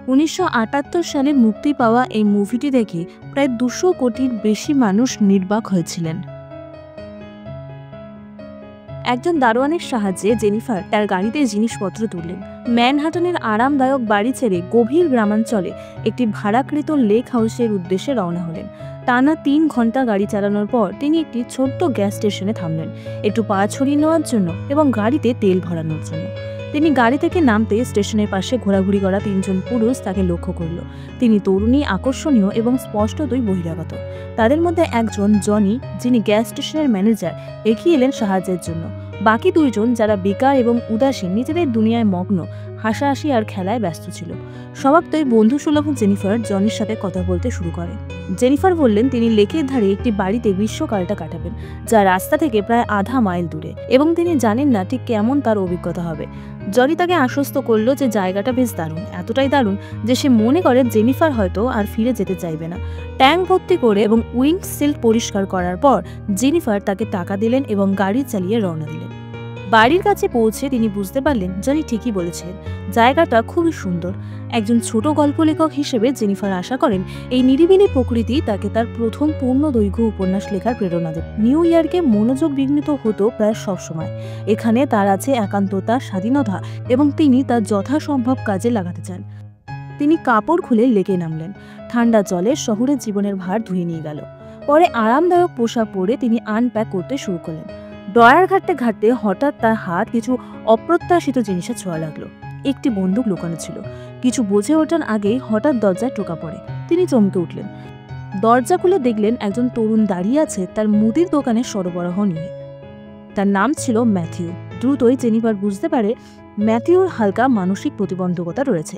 1978 সালে মুক্তি পাওয়া এই মুভিটি দেখে প্রায় 200 কোটির বেশি মানুষ নির্বাক হয়েছিলেন। একজন দারোয়ানের সাহায্যে জেনিফার তার গাড়িতে জিনিসপত্র তুললেন। ম্যানহাটনের আরামদায়ক বাড়ি ছেড়ে গভীর গ্রামাঞ্চলে একটি ভাড়াকৃত লেক হাউসের উদ্দেশ্যে রওনা হলেন। টানা 3 ঘন্টা গাড়ি চালানোর পর তিনি একটি ছোট্ট গ্যাস স্টেশনে থামলেন, একটু পা ছড়িয়ে নেওয়ার জন্য এবং গাড়িতে তেল ভরানোর জন্য। তিনি গাড়ি থেকে নামতে স্টেশনের পাশে ঘোরাঘুরি করা 3 জন পুরুষ তাকে লক্ষ্য করল। তিনি তরুণী, আকর্ষণীয় এবং স্পষ্টতই বহিরাগত। তাদের মধ্যে একজন জনি, যিনি গ্যাস স্টেশনের ম্যানেজার, এগিয়ে এলেন সাহায্যের জন্য। বাকি 2 জন, যারা বেকার এবং উদাসীন, নিজেদের দুনিয়ায় মগ্ন, হাসাহাসি আর খেলায় ব্যস্ত ছিল। স্বভাবতই বন্ধুসুলভ জেনিফার জনির সাথে কথা বলতে শুরু করে। জেনিফার বললেন তিনি লেকের ধারে একটি বাড়িতে গ্রীষ্মকালটা কাটাবেন, যা রাস্তা থেকে প্রায় আধা মাইল দূরে, এবং তিনি জানেন না ঠিক কেমন তার অভিজ্ঞতা হবে। জনি তাকে আশ্বস্ত করলো যে জায়গাটা বেশ দারুণ, এতটাই দারুণ যে সে মনে করে জেনিফার হয়তো আর ফিরে যেতে চাইবে না। ট্যাঙ্ক ভর্তি করে এবং উইন্ড সিল পরিষ্কার করার পর জেনিফার তাকে টাকা দিলেন এবং গাড়ি চালিয়ে রওনা দিলেন। বাড়ির কাছে পৌঁছে তিনি বুঝতে পারলেন জনি ঠিকই বলেছিলেন, জায়গাটা খুবই সুন্দর। একজন ছোট গল্প লেখক হিসেবে জেনিফার আশা করেন এই নিরিবিলি প্রকৃতি তাকে তার প্রথম পূর্ণ দৈর্ঘ্য উপন্যাস লেখার প্রেরণা দেবে। নিউ ইয়র্কে মনোযোগ বিঘ্নিত হতো প্রায় সবসময়। এখানে তার আছে একান্ততা, স্বাধীনতা, এবং তিনি তার যথাসম্ভব কাজে লাগাতে চান। তিনি কাপড় খুলে লেকে নামলেন। ঠান্ডা জলে শহরের জীবনের ভার ধুয়ে নিয়ে গেল। পরে আরামদায়ক পোশাক পরে তিনি আনপ্যাক করতে শুরু করলেন। ড্রয়ার ঘাটতে ঘাটতে হঠাৎ তার হাত কিছু অপ্রত্যাশিত জিনিসে ছোঁয়া লাগলো। একটি বন্দুক লুকানো ছিল। কিছু বুঝে ওঠার আগেই হঠাৎ দরজায় টোকা পড়ে। তিনি চমকে উঠলেন। দরজা খুলে দেখলেন একজন তরুণ দাঁড়িয়ে আছে তার মুদির দোকানে সরবরাহ নিয়ে। তার নাম ছিল ম্যাথিউ। দ্রুতই জেনিফার বুঝতে পারে ম্যাথিউর হালকা মানসিক প্রতিবন্ধকতা রয়েছে।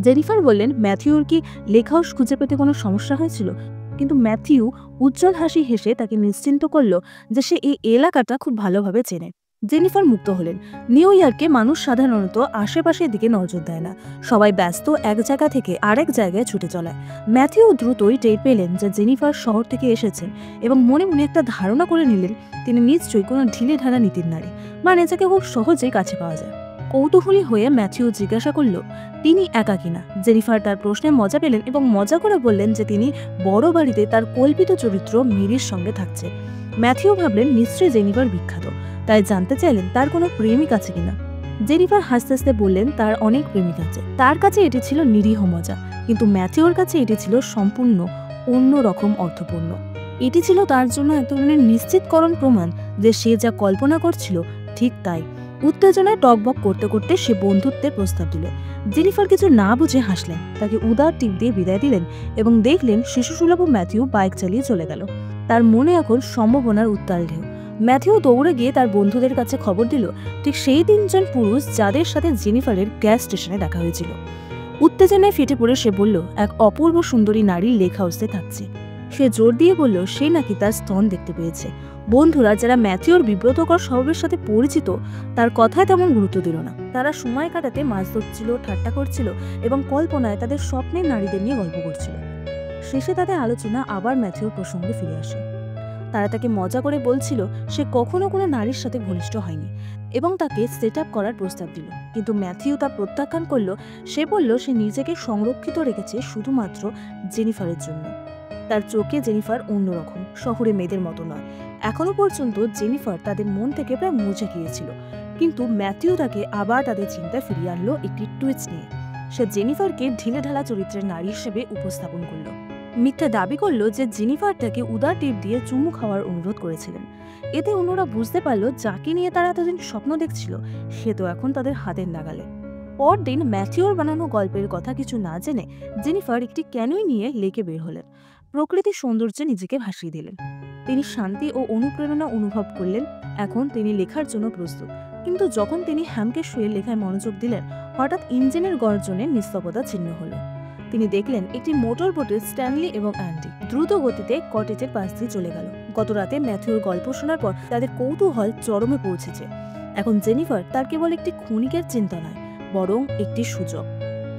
জেনিফার বললেন ম্যাথিউর কি লেক হাউস খুঁজে পেতে কোনো সমস্যা হয়েছিল, কিন্তু ম্যাথিউ উজ্জ্বল হাসি হেসে তাকে নিশ্চিন্ত করল যে সে এই এলাকাটা খুব ভালোভাবে চেনে। জেনিফার মুক্ত হলেন। নিউ ইয়র্কে মানুষ সাধারণত আশেপাশের দিকে নজর দেয় না, সবাই ব্যস্ত এক জায়গা থেকে আরেক জায়গায় ছুটে চলায়। ম্যাথিউ দ্রুতই টের পেলেন যে জেনিফার শহর থেকে এসেছেন এবং মনে মনে একটা ধারণা করে নিলেন তিনি নিশ্চয়ই কোনো ঢিলে ঢালা নীতির নারী, মানে যাকে খুব সহজেই কাছে পাওয়া যায়। কৌতূহলী হয়ে ম্যাথিউ জিজ্ঞাসা করল তিনি একা কিনা। জেনিফার তার প্রশ্নে মজা পেলেন এবং মজা করে বললেন যে তিনি বড় বাড়িতে তার কল্পিত চরিত্র মেরির সঙ্গে থাকছে। ম্যাথিউ ভাবলেন নিশ্চয়ই জেনিফার বিখ্যাত, তাই জানতে চাইলেন তার কোনো প্রেমিক আছে কিনা। জেনিফার হাসতে হাসতে বললেন তার অনেক প্রেমিক আছে। তার কাছে এটি ছিল নিরীহ মজা, কিন্তু ম্যাথিউর কাছে এটি ছিল সম্পূর্ণ অন্য রকম অর্থপূর্ণ। এটি ছিল তার জন্য এক ধরনের নিশ্চিতকরণ প্রমাণ যে সে যা কল্পনা করছিল ঠিক তাই। উত্তেজনায় টকবক করতে করতে সে বন্ধুত্বের প্রস্তাব দিল। জেনিফার কিছু না বুঝে হাসলেন, তাকে উদার টিপ দিয়ে বিদায় দিলেন এবং দেখলেন শিশুসুলভ ম্যাথিউ বাইক চালিয়ে চলে গেল। তার মনে এখন সম্ভাবনার উত্তাল ঢেউ। ম্যাথিউ দৌড়ে গিয়ে তার বন্ধুদের কাছে খবর দিল ঠিক সেই 3 জন পুরুষ যাদের সাথে জেনিফারের গ্যাস স্টেশনে দেখা হয়েছিল। উত্তেজনায় ফেটে পড়ে সে বলল এক অপূর্ব সুন্দরী নারী লেক হাউসে থাকছে। সে জোর দিয়ে বলল সে নাকি তার স্তন দেখতে পেয়েছে। বন্ধুরা, যারা ম্যাথিউর বিব্রতকর স্বভাবের সাথে পরিচিত, তার কথায় তেমন গুরুত্ব দিল না। তারা সময় কাটাতে মাছ ধরছিল, ঠাট্টা করছিল এবং কল্পনায় তাদের স্বপ্নের নারীদের নিয়ে গল্প করছিল। শেষে তাদের আলোচনা আবার ম্যাথিউর প্রসঙ্গে ফিরে আসে। তারা তাকে মজা করে বলছিল সে কখনো কোনো নারীর সাথে ঘনিষ্ঠ হয়নি এবং তাকে সেট আপ করার প্রস্তাব দিল, কিন্তু ম্যাথিউ তা প্রত্যাখ্যান করল। সে বলল সে নিজেকে সংরক্ষিত রেখেছে শুধুমাত্র জেনিফারের জন্য। তার চোখে জেনিফার অন্যরকম, শহুরে মেয়েদের মতো নয়। এখনো পর্যন্ত জেনিফার তাদের মন থেকে প্রায় মুছে গিয়েছিল, কিন্তু ম্যাথিউ তাকে আবার তাদের চিন্তায় ফিরিয়ে আনলো একটি টুইস্ট নিয়ে। সে জেনিফারকে ঢিলে ঢালা চরিত্রের নারী হিসেবে উপস্থাপন করল। মিথ্যা দাবি করল যে জেনিফার তাকে উদার টিপ দিয়ে চুমু খাওয়ার অনুরোধ করেছিলেন। এতে অন্যরা বুঝতে পারল যাকে নিয়ে তারা এতদিন স্বপ্ন দেখছিল সে তো এখন তাদের হাতের নাগালে। পরদিন ম্যাথিউর বানানো গল্পের কথা কিছু না জেনে জেনিফার একটি ক্যানুই নিয়ে লেকে বের হলেন। প্রকৃতির সৌন্দর্যে নিজেকে ভাসিয়ে দিলেন। তিনি শান্তি ও অনুপ্রেরণা অনুভব করলেন। এখন তিনি লেখার জন্য প্রস্তুত। কিন্তু যখন তিনি হ্যামকে শুয়ে লেখায় মনোযোগ দিলেন, হঠাৎ ইঞ্জিনের গর্জনে নিস্তব্ধতা ছিন্ন হলো। তিনি দেখলেন একটি মোটর বোটে স্ট্যানলি এবং অ্যান্ডি দ্রুত গতিতে কটেজের পাশ দিয়ে চলে গেল। গত রাতে ম্যাথিউর গল্প শোনার পর তাদের কৌতূহল চরমে পৌঁছেছে। এখন জেনিফার তার কেবল একটি ক্ষণিকের চিন্তা নয়, বরং একটি সুযোগ।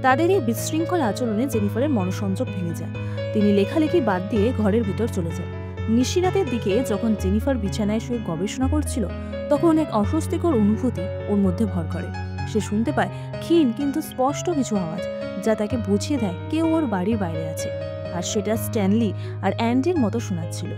তাদের এই বিশৃঙ্খল আচরণে জেনিফারের মনোসংযোগ ভেঙে যায়। তিনি লেখালেখি বাদ দিয়ে ঘরের ভিতর চলে যান। নিশিরাতের দিকে যখন জেনিফার বিছানায় শুয়ে গবেষণা করছিল, তখন এক অস্বস্তিকর অনুভূতি ওর মধ্যে ভর করে। সে শুনতে পায় ক্ষীণ কিন্তু স্পষ্ট কিছু আওয়াজ, যা তাকে বুঝিয়ে দেয় কেউ ওর বাড়ির বাইরে আছে, আর সেটা স্ট্যানলি আর অ্যান্ডির মতো শোনাচ্ছিল।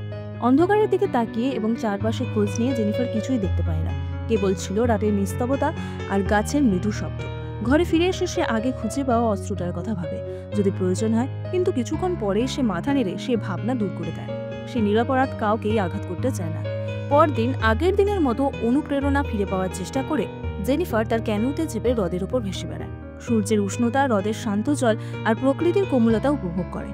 অন্ধকারের দিকে তাকিয়ে এবং চারপাশে খোঁজ নিয়ে জেনিফার কিছুই দেখতে পায় না, কেবল ছিল রাতের নিস্তবতা আর গাছের মৃদু শব্দ। ঘরে ফিরে এসে সে আগে খুঁজে পাওয়া অস্ত্রটার কথা ভাবে, যদি প্রয়োজন হয়, কিন্তু কিছুক্ষণ পরে সে মাথা নেড়ে সে ভাবনা দূর করে দেয়। সে নিরপরাধ কাউকেই আঘাত করতে চায় না। পরদিন আগের দিনের মতো অনুপ্রেরণা ফিরে পাওয়ার চেষ্টা করে জেনিফার তার ক্যানুতে চেপে হ্রদের উপর ভেসে বেড়ায়। সূর্যের উষ্ণতা, হ্রদের শান্ত জল আর প্রকৃতির কোমলতা উপভোগ করে।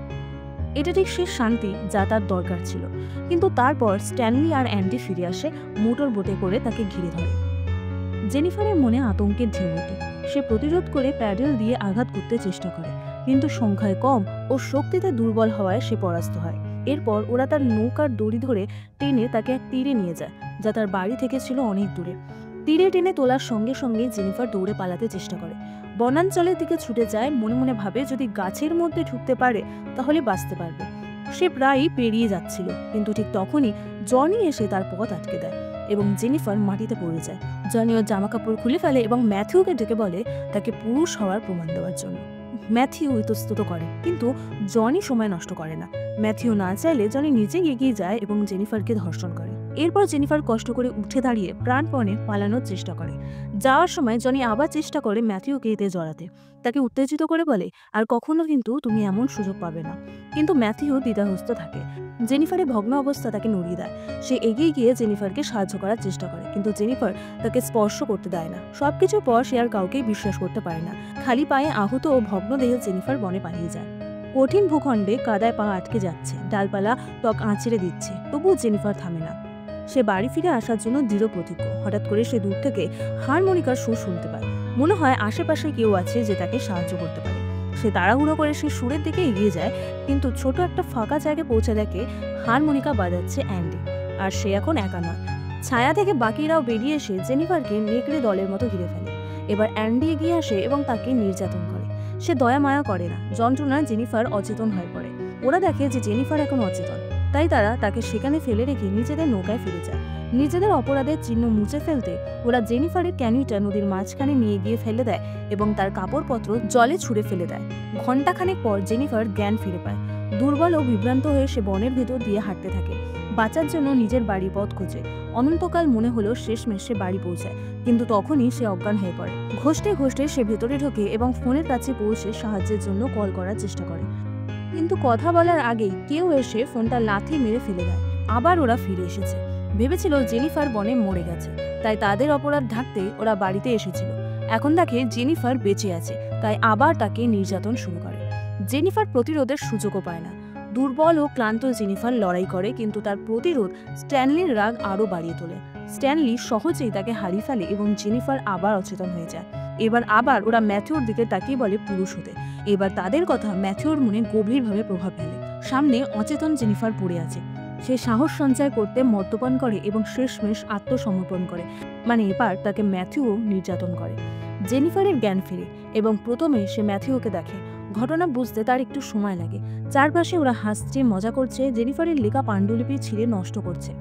এটা ঠিক সে শান্তি যা তার দরকার ছিল। কিন্তু তারপর স্ট্যানলি আর অ্যান্ডি ফিরে আসে, মোটর বোটে করে তাকে ঘিরে ধরে। জেনিফারের মনে আতঙ্কের ঢেউ ওঠে। সে প্রতিরোধ করে প্যাডেল দিয়ে আঘাত করতে চেষ্টা করে, কিন্তু সংখ্যায় কম ও শক্তিতে দুর্বল হওয়ায় সে পরাস্ত হয়। এরপর ওরা তার নৌকার দড়ি ধরে টেনে তাকে এক তীরে নিয়ে যায়, যা তার বাড়ি থেকে ছিল অনেক দূরে। তীরে টেনে তোলার সঙ্গে সঙ্গে জেনিফার দৌড়ে পালাতে চেষ্টা করে। বনাঞ্চলের দিকে ছুটে যায়, মনে মনে ভাবে যদি গাছের মধ্যে ঢুকতে পারে তাহলে বাঁচতে পারবে। সে প্রায়ই পেরিয়ে যাচ্ছিল, কিন্তু ঠিক তখনই জনি এসে তার পথ আটকে দেয় এবং জেনিফার মাটিতে পড়ে যায়। জনি ওর জামাকাপড় খুলে ফেলে এবং ম্যাথিউকে ডেকে বলে তাকে পুরুষ হওয়ার প্রমাণ দেওয়ার জন্য। ম্যাথিউ ইতস্তত করে, কিন্তু জনি সময় নষ্ট করে না। ম্যাথিউ না চাইলে জনি নিজেই এগিয়ে যায় এবং জেনিফারকে ধর্ষণ করে। এরপর জেনিফার কষ্ট করে উঠে দাঁড়িয়ে প্রাণপণে পালানোর চেষ্টা করে। যাওয়ার সময় জনি আবার চেষ্টা করে ম্যাথিউকে এতে জড়াতে, তাকে উত্তেজিত করে বলে আর কখনো কিন্তু তুমি এমন সুযোগ পাবে না। কিন্তু ম্যাথিউ দ্বিধাগ্রস্ত থাকে। জেনিফারের ভগ্ন অবস্থা তাকে নড়িয়ে দেয়। সে এগিয়ে গিয়ে জেনিফারকে সাহায্য করার চেষ্টা করে, কিন্তু জেনিফার তাকে স্পর্শ করতে দেয় না। সবকিছুর পর সে আর কাউকেই বিশ্বাস করতে পারে না। খালি পায়ে আহত ও ভগ্ন দেহে জেনিফার বনে পালিয়ে যায়। কঠিন ভূখণ্ডে কাদায় পা আটকে যাচ্ছে, ডালপালা ত্বক আঁচড়ে দিচ্ছে, তবুও জেনিফার থামে না। সে বাড়ি ফিরে আসার জন্য দৃঢ় প্রতিজ্ঞ। হঠাৎ করে সে দূর থেকে হারমোনিকার সুর শুনতে পায়। মনে হয় আশেপাশে কেউ আছে যে তাকে সাহায্য করতে পারে। সে তাড়াহুড়ো করে সে সুরের দিকে এগিয়ে যায়, কিন্তু ছোট একটা ফাঁকা জায়গায় পৌঁছে দেখে হারমোনিকা বাজাচ্ছে অ্যান্ডি, আর সে এখন একা নয়। ছায়া থেকে বাকিরাও বেরিয়ে এসে জেনিফারকে নেকড়ে দলের মতো ঘিরে ফেলে। এবার অ্যান্ডি এগিয়ে আসে এবং তাকে নির্যাতন করে। সে দয়া মায়া করে না, যন্ত্রণায় জেনিফার অচেতন হয়ে পড়ে। ওরা দেখে যে জেনিফার এখন অচেতন, তাই তারা তাকে সেখানে ফেলে রেখে নিজেদের নৌকায় ফিরে যায়। নিজেদের অপরাধের চিহ্ন মুছে ফেলতে ওরা জেনিফারের ক্যানুইটা নদীর মাঝখানে নিয়ে গিয়ে ফেলে দেয় এবং তার কাপড়পত্র জলে ছুঁড়ে ফেলে দেয়। ঘণ্টাখানেক পর জেনিফার জ্ঞান ফিরে পায়। দুর্বল ও বিভ্রান্ত হয়ে সে বনের ভেতর দিয়ে হাঁটতে থাকে, বাঁচার জন্য নিজের বাড়ির পথ খোঁজে। অনন্তকাল মনে হলো শেষমেশ সে বাড়ি পৌঁছায়, কিন্তু তখনই সে অজ্ঞান হয়ে পড়ে। ঘষতে ঘষতে সে ভেতরে ঢোকে এবং ফোনের কাছে পৌঁছে সাহায্যের জন্য কল করার চেষ্টা করে, কিন্তু কথা বলার আগেই কেউ এসে ফোনটা লাথি মেরে ফেলে দেয়। আবার ওরা ফিরে এসেছে। ভেবেছিল জেনিফার বনে মরে গেছে, তাই তাদের অপরাধ ঢাকতে ওরা বাড়িতে এসেছিল। এখন দেখে জেনিফার বেঁচে আছে, তাই আবার তাকে নির্যাতন শুরু করে। জেনিফার প্রতিরোধের সুযোগও পায় না। দুর্বল ও ক্লান্ত জেনিফার লড়াই করে, কিন্তু তার প্রতিরোধ স্ট্যানলির রাগ আরও বাড়িয়ে তোলে। স্ট্যানলি সহজেই তাকে হারিয়ে ফেলে এবং জেনিফার আবার অচেতন হয়ে যায়। এবার আবার ওরা ম্যাথিউর দিকে তাকিয়ে বলে পুরুষ হতে। এবার তাদের কথা ম্যাথিউর মনে গভীরভাবে প্রভাব ফেলে। সামনে অচেতন জেনিফার পড়ে আছে। সে সাহস সঞ্চয় করতে মদ্যপান করে এবং শেষমেশ আত্মসমর্পণ করে। মানে এবার তাকে ম্যাথিউ নির্যাতন করে। জেনিফারের জ্ঞান ফিরে এবং প্রথমে সে ম্যাথিউকে দেখে। ঘটনা বুঝতে তার একটু সময় লাগে। চারপাশে ওরা হাসছে, মজা করছে, জেনিফারের লেখা পাণ্ডুলিপি ছিঁড়ে নষ্ট করছে।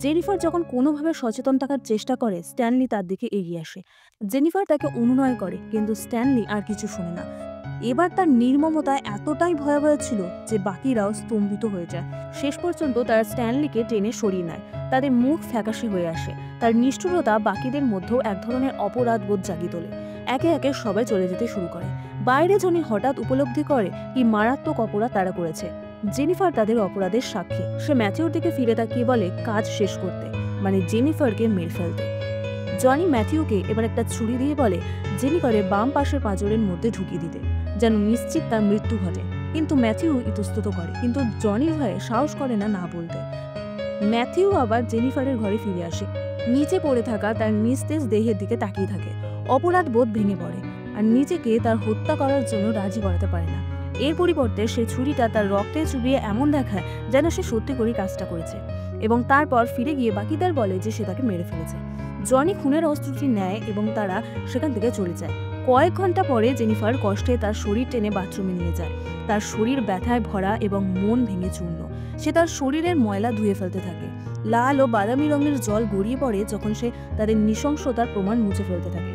জেনিফার যখন কোনোভাবে সচেতন থাকার চেষ্টা করে, স্ট্যানলি তার দিকে এগিয়ে আসে। জেনিফার তাকে অনুনয় করে, কিন্তু স্ট্যানলি আর কিছু শোনে না। এবার তার নির্মমতা এতটাই ভয়াবহ ছিল যে বাকিরাও স্তম্ভিত হয়ে যায়। শেষ পর্যন্ত তারা স্ট্যানলিকে টেনে সরিয়ে নেয়। তাদের মুখ ফ্যাকাশে হয়ে আসে। তার নিষ্ঠুরতা বাকিদের মধ্যেও এক ধরনের অপরাধবোধ জাগিয়ে তোলে। একে একে সবাই চলে যেতে শুরু করে। বাইরে জনি হঠাৎ উপলব্ধি করে কি মারাত্মক অপরাধ তারা করেছে। জেনিফার তাদের অপরাধের সাক্ষী। সে ম্যাথিউর দিকে ফিরে তাকিয়ে বলে কাজ শেষ করতে, মানে জেনিফারকে মেরে ফেলতে। জনি ম্যাথিউকে এবার একটা ছুরি দিয়ে বলে জেনিফারের বাম পাশের পাঁজরের মধ্যে ঢুকিয়ে দিতে, যেন নিশ্চিত তার মৃত্যু ঘটে। কিন্তু ম্যাথিউ ইতস্তত করে, কিন্তু জনির ভয়ে সাহস করে না না বলতে। ম্যাথিউ আবার জেনিফারের ঘরে ফিরে আসে। নিচে পড়ে থাকা তার নিস্তেজ দেহের দিকে তাকিয়ে থাকে। অপরাধ বোধ ভেঙে পড়ে আর নিজেকে তার হত্যা করার জন্য রাজি করাতে পারে না। এর পরিবর্তে সে ছুরিটা তার রক্তে চুবিয়ে এমন দেখায় যেন সে সত্যি করে কাজটা করেছে, এবং তারপর ফিরে গিয়ে বাকিদের বলে যে সে তাকে মেরে ফেলেছে। জনি খুনের অস্ত্রটি নেয় এবং তারা সেখান থেকে চলে যায়। কয়েক ঘন্টা পরে জেনিফার কষ্টে তার শরীর টেনে বাথরুমে নিয়ে যায়। তার শরীর ব্যথায় ভরা এবং মন ভেঙে চূর্ণ। সে তার শরীরের ময়লা ধুয়ে ফেলতে থাকে। লাল ও বাদামি রঙের জল গড়িয়ে পড়ে যখন সে তাদের নৃশংসতার প্রমাণ মুছে ফেলতে থাকে।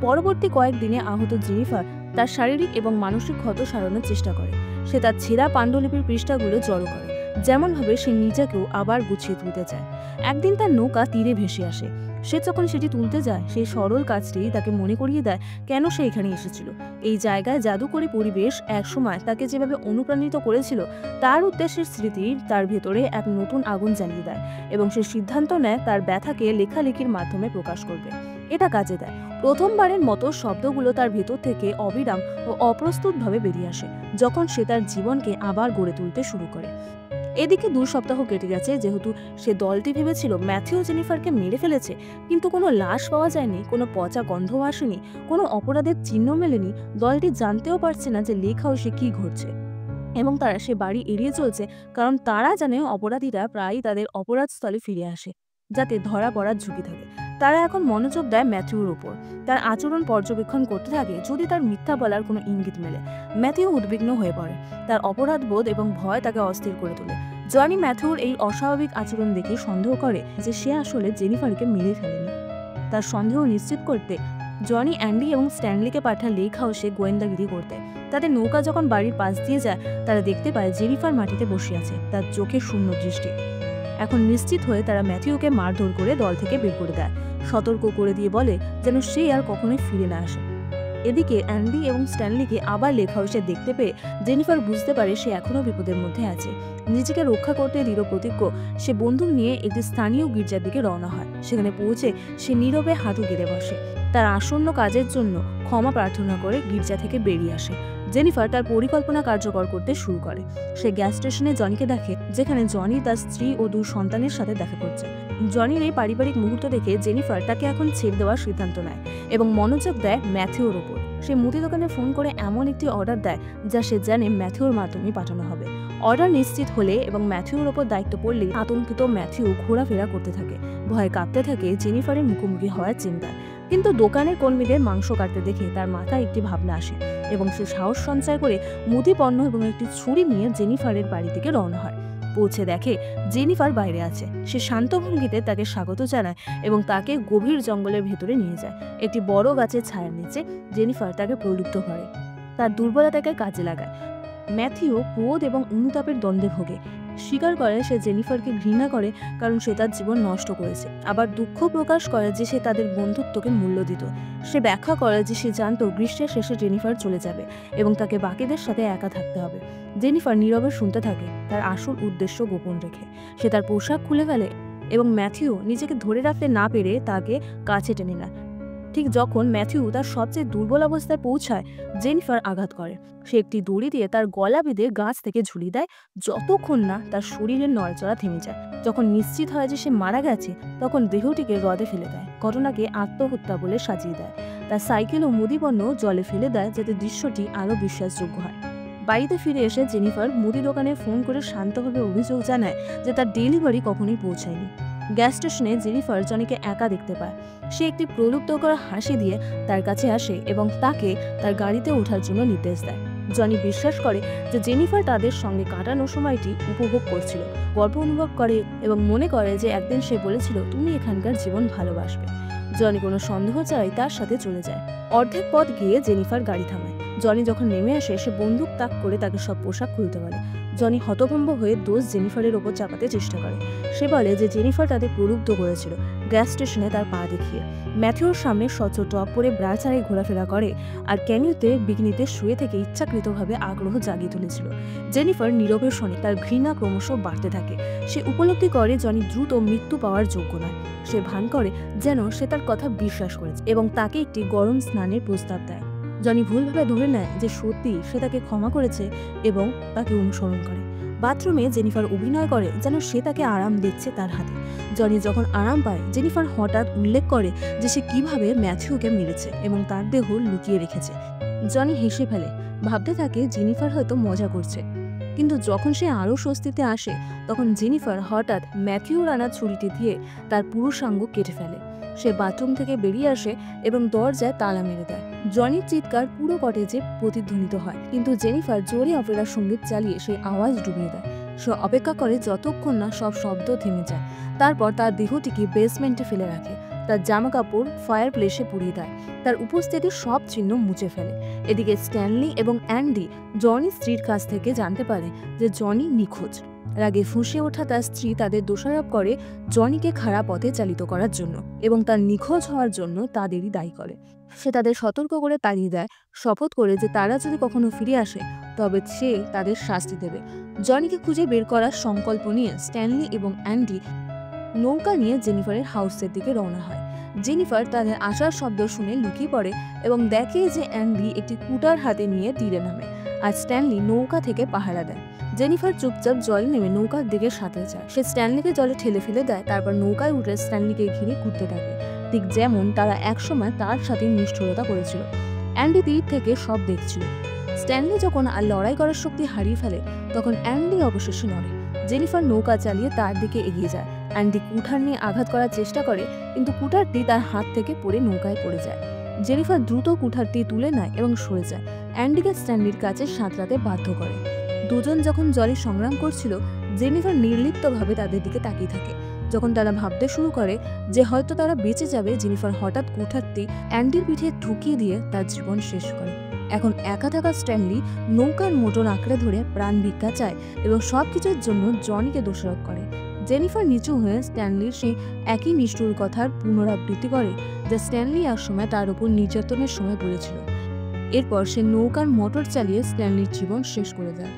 পরবর্তী কয়েকদিনে আহত জেনিফার তার শারীরিক এবং মানসিক ক্ষত সারানোর চেষ্টা করে। সে তার ছেঁড়া পাণ্ডুলিপির পৃষ্ঠাগুলো জড়ো করে, যেমনভাবে সে নিজেকেও আবার গুছিয়ে তুলতে চায়। একদিন তার নৌকা তীরে ভেসে আসে। সে যখন সেটি তুলতে যায়, সেই সরল কাজটি তাকে মনে করিয়ে দেয় কেন সে এখানে এসেছিল। এই জায়গায় জাদুকরী পরিবেশ একসময় তাকে যেভাবে অনুপ্রাণিত করেছিল, তার উদ্দেশ্যের স্মৃতি তার ভেতরে এক নতুন আগুন জ্বালিয়ে দেয় এবং সে সিদ্ধান্ত নেয় তার ব্যথাকে লেখালেখির মাধ্যমে প্রকাশ করবে। এটা কাজে দেয়। প্রথমবারের মতো শব্দগুলো তার ভেতর থেকে অবিরাম ও অপ্রস্তুতভাবে বেরিয়ে আসে যখন সে তার জীবনকে আবার গড়ে তুলতে শুরু করে। এদিকে 2 সপ্তাহ কেটে গেছে। যেহেতু সে দলটি ভেবেছিল ম্যাথিউ জেনিফারকে মেরে ফেলেছে, কিন্তু কোনো লাশ পাওয়া যায়নি, কোনো পচা গন্ধও আসেনি, কোনো অপরাধের চিহ্ন মেলেনি, দলটি জানতেও পারছে না যে লেক হাউসে কি ঘটছে এবং তারা সে বাড়ি এড়িয়ে চলছে, কারণ তারা জানে অপরাধীরা প্রায়ই তাদের অপরাধস্থলে ফিরে আসে যাতে ধরা পড়ার ঝুঁকি থাকে। তারা এখন মনোযোগ দেয় ম্যাথিউর উপর, তার আচরণ পর্যবেক্ষণ করতে থাকে। যদি তার মিথ্যা বলার কোনো ইঙ্গিত মেলে, ম্যাথিউ উদ্বিগ্ন হয়ে পড়ে। তার অপরাধবোধ এবং ভয় তাকে অস্থির করে তোলে। জনি ম্যাথিউর এই অস্বাভাবিক আচরণ দেখে সন্দেহ করে যে সে আসলে জেনিফারকে মেরে ফেলেনি। তার সন্দেহ নিশ্চিত করতে জনি অ্যান্ডি এবং স্ট্যানলিকে পাঠায় লেক হাউসে গোয়েন্দাগিরি করতে। তাদের নৌকা যখন বাড়ির পাশ দিয়ে যায়, তারা দেখতে পায় জেনিফার মাটিতে বসে আছে, তার চোখে শূন্য দৃষ্টি। এখন নিশ্চিত হয়ে তারা ম্যাথিউকে মারধর করে দল থেকে বের করে দেয়, সতর্ক করে দিয়ে বলে যেন সে আর কখনোই ফিরে না আসে। এদিকে অ্যান্ডি এবং স্ট্যানলিকে আবার লেক হাউসে দেখতে পেয়ে জেনিফার বুঝতে পারে সে এখনও বিপদের মধ্যে আছে। নিজেকে রক্ষা করতে দৃঢ় প্রতিজ্ঞ, সে বন্দুক নিয়ে একটি স্থানীয় গির্জার দিকে রওনা হয়। সেখানে পৌঁছে সে নীরবে হাঁটু গেড়ে বসে, তার আসন্ন কাজের জন্য ক্ষমা প্রার্থনা করে গির্জা থেকে বেরিয়ে আসে। জেনিফার তার পরিকল্পনা কার্যকর করতে শুরু করে। সে গ্যাস স্টেশনে জনিকে দেখে, যেখানে জনি তার স্ত্রী ও 2 সন্তানের সাথে দেখা করছে। জনির এই পারিবারিক মুহূর্ত দেখে জেনিফার তাকে এখন ছেড়ে দেওয়ার সিদ্ধান্ত নেয় এবং মনোযোগ দেয় ম্যাথিউর ওপর। সে মুদি দোকানে ফোন করে এমন একটি অর্ডার দেয় যা সে জানে ম্যাথিউর মাধ্যমে পাঠানো হবে। অর্ডার নিশ্চিত হলে এবং ম্যাথিউর ওপর দায়িত্ব পড়লে আতঙ্কিত ম্যাথিউ ঘোরাফেরা করতে থাকে, ভয়ে কাঁপতে থাকে জেনিফারের মুখোমুখি হওয়ার চিন্তায়। কিন্তু দোকানের কর্মীদের মাংস কাটতে দেখে তার মাথায় একটি ভাবনা আসে এবং সে সাহস সঞ্চয় করে মুদি পণ্য এবং একটি ছুরি নিয়ে জেনিফারের বাড়ি থেকে রওনা হয়। পৌঁছে দেখে জেনিফার বাইরে আছে। সে শান্ত ভঙ্গিতে তাকে স্বাগত জানায় এবং তাকে গভীর জঙ্গলের ভেতরে নিয়ে যায়। একটি বড় গাছের ছায়ার নিচে জেনিফার তাকে প্রলুব্ধ করে, তার দুর্বলতাকে কাজে লাগায়। ম্যাথিউ ক্রোধ এবং অনুতাপের দ্বন্দ্বে ভোগে। স্বীকার করে সে জেনিফারকে ঘৃণা করে কারণ সে তার জীবন নষ্ট করেছে, আবার দুঃখ প্রকাশ করে যে সে তাদের বন্ধুত্বকে মূল্য দিত। সে ব্যাখ্যা করে যে সে জানত গ্রীষ্মের শেষে জেনিফার চলে যাবে এবং তাকে বাকিদের সাথে একা থাকতে হবে। জেনিফার নীরবে শুনতে থাকে, তার আসল উদ্দেশ্য গোপন রেখে। সে তার পোশাক খুলে ফেলে এবং ম্যাথিউ নিজেকে ধরে রাখতে না পেরে তাকে কাছে টেনে নেয়। ঠিক যখন ম্যাথিউ তার সবচেয়ে দুর্বল অবস্থায় পৌঁছায়, জেনিফার আঘাত করে। সে একটি দড়ি দিয়ে তার গলা বেঁধে গাছ থেকে ঝুলিয়ে দেয় যতক্ষণ না তার শরীরের নড়াচড়া থেমে যায়। যখন নিশ্চিত হয় যে সে মারা গেছে, তখন দেহটিকে হ্রদে ফেলে দেয়। ঘটনাকে আত্মহত্যা বলে সাজিয়ে দেয়। তার সাইকেল ও মুদিপণ্য জলে ফেলে দেয় যাতে দৃশ্যটি আরও বিশ্বাসযোগ্য হয়। বাড়িতে ফিরে এসে জেনিফার মুদি দোকানে ফোন করে শান্তভাবে অভিযোগ জানায় যে তার ডেলিভারি কখনোই পৌঁছায়নি। গ্যাস স্টেশনে জেনিফার জনিকে একা দেখতে পায়। সে একটি প্রলুব্ধকর হাসি দিয়ে তার কাছে আসে এবং তাকে তার গাড়িতে ওঠার জন্য নির্দেশ দেয়। জনি বিশ্বাস করে যে জেনিফার তাদের সঙ্গে কাটানো সময়টি উপভোগ করছিল, গর্ব অনুভব করে এবং মনে করে যে একদিন সে বলেছিল তুমি এখানকার জীবন ভালোবাসবে। জনি কোনো সন্দেহ ছাড়াই তার সাথে চলে যায়। অর্ধেক পথ গিয়ে জেনিফার গাড়ি থামায়। জনি যখন নেমে আসে, সে বন্দুক তাক করে তাকে সব পোশাক খুলতে বলে। জনি হতভম্ব হয়ে দোষ জেনিফারের ওপর চাপাতে চেষ্টা করে। সে বলে যে জেনিফার তাদের প্রলুব্ধ করেছিল গ্যাস স্টেশনে তার পা দেখিয়ে। ম্যাথিউর সামনে স্বচ্ছ টপ পরে ব্রা ছাড়াই ঘোরাফেরা করে আর ক্যানিওতে বিকনিতে শুয়ে থেকে ইচ্ছাকৃতভাবে আগ্রহ জাগিয়ে তুলেছিল। জেনিফার নীরবে শোনে, তার ঘৃণা ক্রমশ বাড়তে থাকে। সে উপলব্ধি করে জনি দ্রুত মৃত্যু পাওয়ার যোগ্য নয়। সে ভান করে যেন সে তার কথা বিশ্বাস করেছে এবং তাকে একটি গরম স্নানের প্রস্তাব দেয়। জনি ভুলভাবে ধরে নেয় যে সত্যি সে তাকে ক্ষমা করেছে এবং তাকে অনুসরণ করে। বাথরুমে জেনিফার অভিনয় করে যেন সে তাকে আরাম দিচ্ছে তার হাতে। জনি যখন আরাম পায়, জেনিফার হঠাৎ উল্লেখ করে যে সে কিভাবে ম্যাথিউকে মেরেছে এবং তার দেহ লুকিয়ে রেখেছে। জনি হেসে ফেলে, ভাবতে থাকে জেনিফার হয়তো মজা করছে। কিন্তু যখন সে আরও স্বস্তিতে আসে, তখন জেনিফার হঠাৎ ম্যাথিউর আনা ছুরিটি দিয়ে তার পুরুষাঙ্গ কেটে ফেলে। সে বাথরুম থেকে বেরিয়ে আসে এবং দরজায় তালা মেরে দেয়। জনির চিৎকার পুরো কটেজে প্রতিধ্বনিত হয়, কিন্তু জেনিফার জোরে অপেরা সঙ্গীত চালিয়ে সেই আওয়াজ ডুবিয়ে দেয়। সে অপেক্ষা করে যতক্ষণ না সব শব্দ থেমে যায়। তারপর তার দেহটিকে বেসমেন্টে ফেলে রাখে। তার জামা কাপড় ফায়ার প্লেসে পুড়িয়ে দেয়, তার উপস্থিতির সব চিহ্ন মুছে ফেলে। এদিকে স্ট্যানলি এবং অ্যান্ডি জনির স্ত্রীর কাছ থেকে জানতে পারে যে জনি নিখোঁজ। রাগে ফুঁসে ওঠা তার স্ত্রী তাদের দোষারোপ করে জনিকে খারাপ পথে চালিত করার জন্য এবং তার নিখোঁজ হওয়ার জন্য তাদেরই দায়ী করে। সে তাদের সতর্ক করে তাড়িয়ে দেয়, শপথ করে যে তারা যদি কখনো ফিরে আসে তবে সে তাদের শাস্তি দেবে। জনিকে খুঁজে বের করার সংকল্প নিয়ে স্ট্যানলি এবং অ্যান্ডি নৌকা নিয়ে জেনিফারের হাউসের দিকে রওনা হয়। জেনিফার তাদের আসার শব্দ শুনে লুকিয়ে পড়ে এবং দেখে যে অ্যান্ডি একটি কুটার হাতে নিয়ে তীরে নামে আর স্ট্যানলি নৌকা থেকে পাহারা দেয়। জেনিফার চুপচাপ জলে নেমে নৌকার দিকে সাঁতরে যায়। সে স্ট্যানলিকে জলে ঠেলে ফেলে দেয়, তারপর নৌকায় উঠে স্ট্যানলিকে ঘিরে ঘুরতে থাকে, ঠিক যেমন তারা একসময় তার সাথে নিষ্ঠুরতা করেছিল। অ্যান্ডি তীর থেকে সব দেখছিল। স্ট্যানলি যখন আর লড়াই করার শক্তি হারিয়ে ফেলে তখন অ্যান্ডি অবশেষে নড়ে। জেনিফার নৌকা চালিয়ে তার দিকে এগিয়ে যায়। অ্যান্ডি কুঠার নিয়ে আঘাত করার চেষ্টা করে, কিন্তু কুঠারটি তার হাত থেকে পড়ে নৌকায় পড়ে যায়। জেনিফার দ্রুত কুঠারটি তুলে নেয় এবং সরে যায়। অ্যান্ডিকে স্ট্যানলির কাছে সাঁতরাতে বাধ্য করে। দুজন যখন জলে সংগ্রাম করছিল, জেনিফার নির্লিপ্তভাবে তাদের দিকে তাকিয়ে থাকে। যখন তারা ভাবতে শুরু করে যে হয়তো তারা বেঁচে যাবে, জেনিফার হঠাৎ কুঠারটি অ্যান্ডির পিঠে ঠুকিয়ে দিয়ে তার জীবন শেষ করে। এখন একা থাকা স্ট্যানলি নৌকার মোটর আঁকড়ে ধরে প্রাণ ভিক্ষা চায় এবং সবকিছুর জন্য জনিকে দোষারোপ করে। জেনিফার নিচু হয়ে স্ট্যানলির সেই একই নিষ্ঠুর কথার পুনরাবৃত্তি করে যা স্ট্যানলি এক সময় তার উপর নির্যাতনের সময় বলেছিল। এরপর সে নৌকার মোটর চালিয়ে স্ট্যানলির জীবন শেষ করে দেয়।